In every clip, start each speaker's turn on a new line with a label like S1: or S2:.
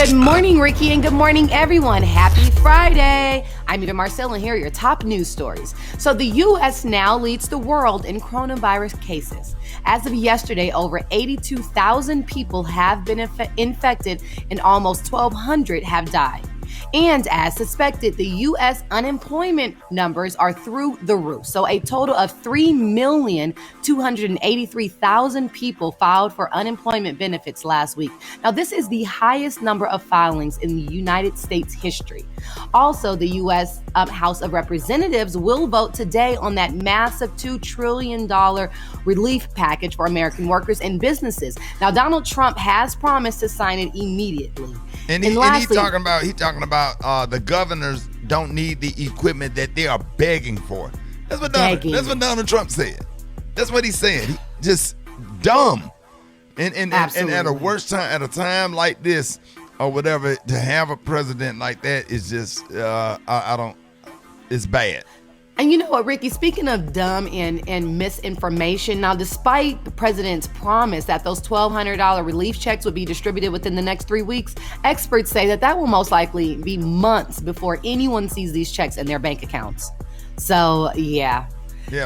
S1: Good morning, Ricky, and good morning, everyone. Happy Friday. I'm Eva Marcel, and here are your top news stories. So the U.S. now leads the world in coronavirus cases. As of yesterday, over 82,000 people have been infected and almost 1,200 have died. And as suspected, the U.S. unemployment numbers are through the roof. So a total of 3,283,000 people filed for unemployment benefits last week. Now, this is the highest number of filings in the United States history. Also, the U.S. House of Representatives will vote today on that massive $2 trillion relief package for American workers and businesses. Now, Donald Trump has promised to sign it immediately.
S2: And he's talking about the governors don't need the equipment that they are begging for. That's what Donald Trump said. That's what he said. He just dumb. And at a worst time, at a time like this or whatever, to have a president like that is just it's bad.
S1: And you know what, Ricky, speaking of dumb and misinformation, now despite the president's promise that those $1,200 relief checks would be distributed within the next 3 weeks, experts say that will most likely be months before anyone sees these checks in their bank accounts. So, yeah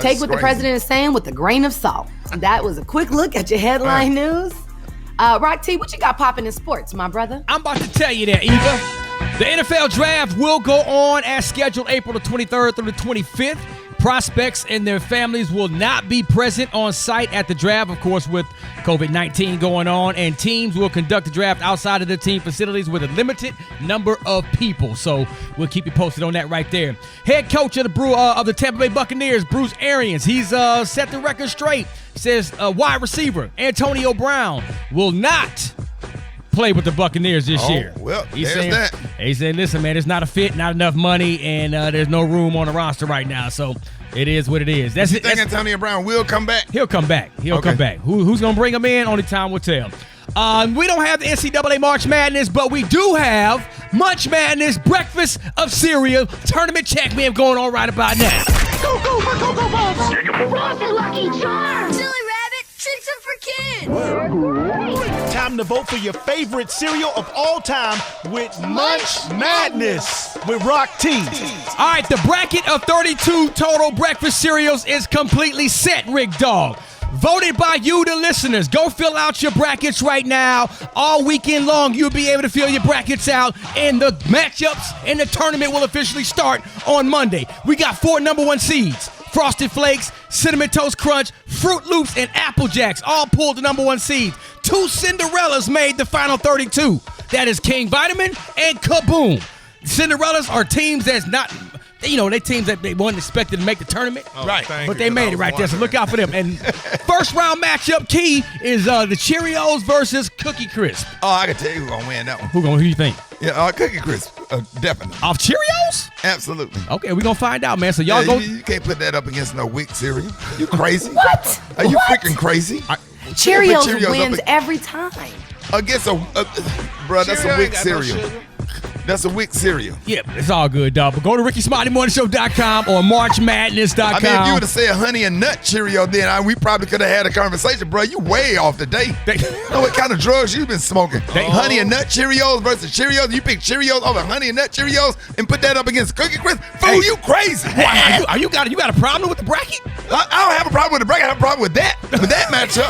S1: take what the president is saying with a grain of salt. That was a quick look at your headline news. Rock T, what you got popping in sports, my brother?
S3: I'm about to tell you that, Eva. The NFL draft will go on as scheduled April the 23rd through the 25th. Prospects and their families will not be present on site at the draft, of course, with COVID-19 going on, and teams will conduct the draft outside of their team facilities with a limited number of people. So we'll keep you posted on that right there. Head coach of the Tampa Bay Buccaneers, Bruce Arians, he's set the record straight. Says wide receiver Antonio Brown will not play with the Buccaneers this year.
S2: Well,
S3: he's saying, listen, man, it's not a fit, not enough money, and there's no room on the roster right now. So it is what it is.
S2: You think Antonio Brown will come back?
S3: He'll come back. Come back. Who's going to bring him in? Only time will tell. We don't have the NCAA March Madness, but we do have Munch Madness Breakfast of Cereal Tournament Checkmate going on right about now.
S4: Go, Frosted Lucky Charms! Silly Rabbit, tricks are for kids!
S5: Time to vote for your favorite cereal of all time with Munch Madness with Rock T.
S3: All right, the bracket of 32 total breakfast cereals is completely set, Rick Dog. Voted by you, the listeners. Go fill out your brackets right now. All weekend long, you'll be able to fill your brackets out, and the matchups in the tournament will officially start on Monday. We got 4 number 1 seeds. Frosted Flakes, Cinnamon Toast Crunch, Fruit Loops, and Apple Jacks all pulled the number 1 seeds. 2 Cinderellas made the final 32. That is King Vitamin and Kaboom. Cinderellas are teams that's not, they teams that they weren't expected to make the tournament.
S2: Right.
S3: But they made it right there, so look out for them. And first round matchup key is the Cheerios versus Cookie Crisp.
S2: Oh, I can tell you who's going to win that one.
S3: Who you think?
S2: Yeah, Cookie Crisp, definitely.
S3: Off Cheerios?
S2: Absolutely.
S3: Okay, we're going to find out, man. So y'all go.
S2: You can't put that up against no Wick cereal. You crazy?
S1: What?
S2: Are you freaking crazy?
S1: Cheerios wins every time.
S2: Against bro, that's a Wick cereal. That's a Wick cereal.
S3: Yeah, it's all good, dog. But go to RickySmartyMorningShow.com or MarchMadness.com.
S2: I mean, if you would have said Honey and Nut Cheerio, then we probably could have had a conversation, bro. You way off the date. Know what kind of drugs you been smoking? Honey and Nut Cheerios versus Cheerios. You pick Cheerios over Honey and Nut Cheerios and put that up against Cookie Crisp? Fool, you crazy.
S3: You got a problem with the bracket?
S2: I don't have a problem with the bracket. I have a problem with that matchup.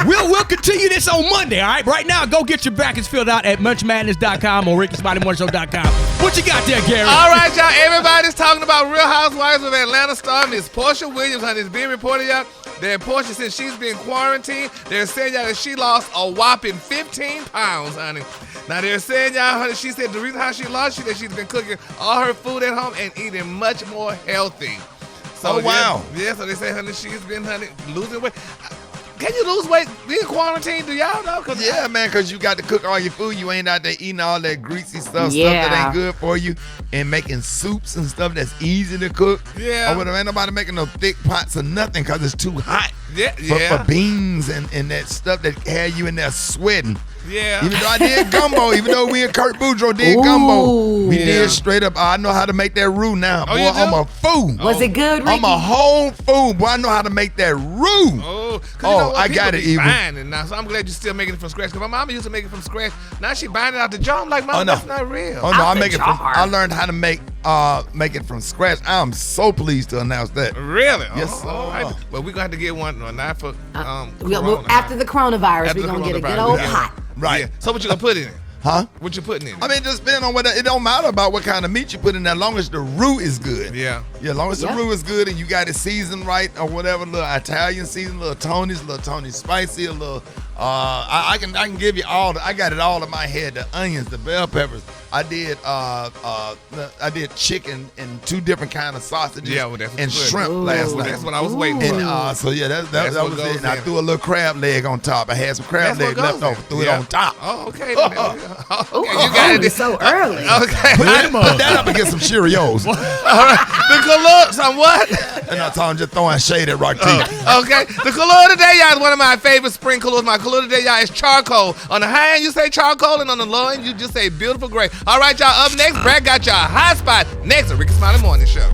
S3: We'll continue this on Monday, all right? Right now, go get your brackets filled out at MunchMadness.com or RickySmartyMorningShow.com. What you got there, Gary?
S6: All right, y'all. Everybody's talking about Real Housewives of Atlanta star Miss Porsha Williams, honey. It's being reported, y'all, that Porsha, since she's been quarantined, they're saying, y'all, that she lost a whopping 15 pounds, honey. Now, they're saying, y'all, honey, she said the reason how she lost, that she's been cooking all her food at home and eating much more healthy. So,
S2: wow.
S6: Yeah, so they say, honey, she's been, honey, losing weight. Can you lose weight being quarantined? Do y'all know?
S2: Man, because you got to cook all your food. You ain't out there eating all that greasy stuff that ain't good for you, and making soups and stuff that's easy to cook.
S6: Yeah.
S2: Or ain't nobody making no thick pots or nothing because it's too hot.
S6: Yeah.
S2: For beans and that stuff that had you in there sweating.
S6: Yeah.
S2: Even though I did gumbo, even though we and Kurt Boudreaux did gumbo, we did straight up. I know how to make that roux now. Boy,
S6: you do?
S2: I'm a fool.
S1: Was it good, Ricky?
S2: I'm a whole fool. Boy, I know how to make that roux.
S6: Oh, you know what?
S2: I got it,
S6: People be
S2: Eva.
S6: buying it now, so I'm glad you're still making it from scratch. Because my mama used to make it from scratch. Now she buying it out the jar. I'm like, Mama, that's not real.
S2: Oh no,
S1: Out
S2: I
S1: the
S2: make it
S1: jar.
S2: from. I learned how to make it from scratch. I'm so pleased to announce that.
S6: Really?
S2: Yes,
S6: Oh, all right.
S2: sir.
S6: Well, we're gonna have to get one, not for
S1: After the coronavirus,
S6: After
S1: we're
S6: the
S1: going to get a good
S6: coronavirus,
S1: old
S6: yeah.
S1: pot.
S2: Right.
S6: Yeah. So what you gonna put in it?
S2: Huh?
S6: What you putting in it?
S2: I mean, just depending on what it don't matter about what kind of meat you put in there, as long as the roux is good.
S6: Yeah.
S2: Yeah, as long as the roux is good and you got it seasoned right or whatever, little Italian season, little Tony's spicy, a little. I can give you all. I got it all in my head. The onions, the bell peppers. I did chicken and 2 different kind of sausages and shrimp last night.
S6: That's what I was waiting for.
S2: And so yeah, that
S6: what
S2: was
S6: goes
S2: it. And I
S6: in.
S2: threw a little crab leg on top. I had some crab leg left over. Threw it on top.
S6: Oh, okay. Okay, you got it.
S1: So early.
S6: Okay.
S2: Put that up against some Cheerios.
S6: All right. The color, some what?
S2: And I told him just throwing shade at Rock T.
S6: Okay. The color today, y'all, is one of my favorite spring colors. My color today, y'all, is charcoal. On the high end, you say charcoal, and on the low end, you just say beautiful gray. All right, y'all. Up next, Brad got y'all hot spot. Next, the Ricky Smiley Morning Show.